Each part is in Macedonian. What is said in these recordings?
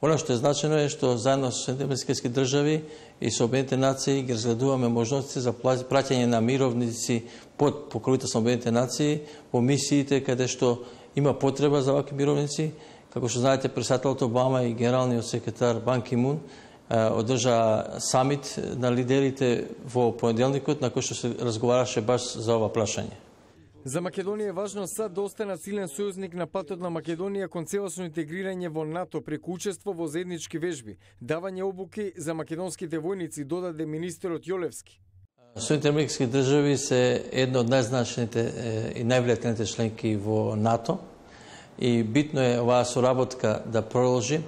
Ono što je značajno je što zajedno sa Американски држави и со Обединените нации ги разгледуваме можности за праќање на мировници под покровителством Обединените нации во мисиите каде што има потреба за вакви мировници. Како што знаете, председателот Обама и генералниот секретар Бан Ки Мун одржа самит на лидерите во понеделникот на кој што се разговараше баш за ова прашање. За Македонија е важно САД да остане силен сојузник на патот на Македонија кон целосно интегрирање во НАТО преку учество во заеднички вежби, давање обуки за македонските војници, додаде министерот Јолевски. Соединените американски држави се една од најзначните и највлијателните членки во НАТО и битно е оваа соработка да продолжи.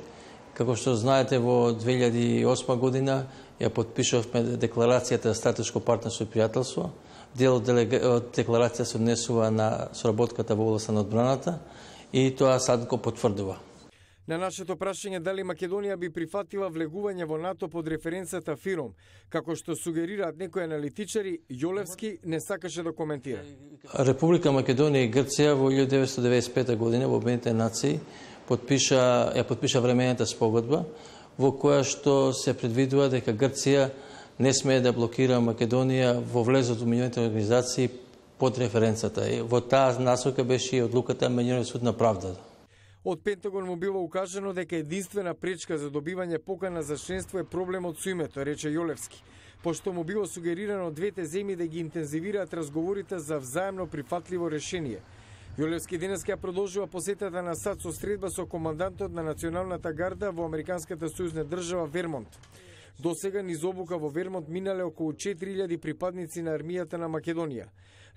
Како што знаете, во 2008 година ја подпишавме декларацијата за стратешко партнерство и пријателство. Дел од декларација се однесува на соработката во областа на одбраната и тоа САД го потврдува. На нашето прашање дали Македонија би прифатила влегување во НАТО под референцата ФИРОМ, како што сугерираат некои аналитичари, Јолевски не сакаше да коментира. Република Македонија и Грција во 1995 година во Обединетите нации ја подпиша времената спогодба во која што се предвидува дека Грција не смее да блокира Македонија во влезот во меѓународните организации под референцата. Во таа насока беше и одлуката на Меѓународниот суд на правдата. Од Пентагон му бива укажано дека единствена пречка за добивање покана за членство е проблемот со името, рече Јолевски, пошто му било сугерирано двете земји да ги интензивираат разговорите за взаемно прифатливо решение. Јолевски денеска продолжува посетата на САД со средба со командантот на Националната гарда во Американската сојузна држава Вермонт. До сега низ обука во Вермонт минале околу 4000 припадници на армијата на Македонија.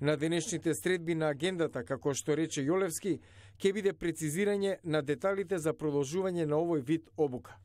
На денешните средби на агендата, како што рече Јолевски, ќе биде прецизирање на деталите за продолжување на овој вид обука.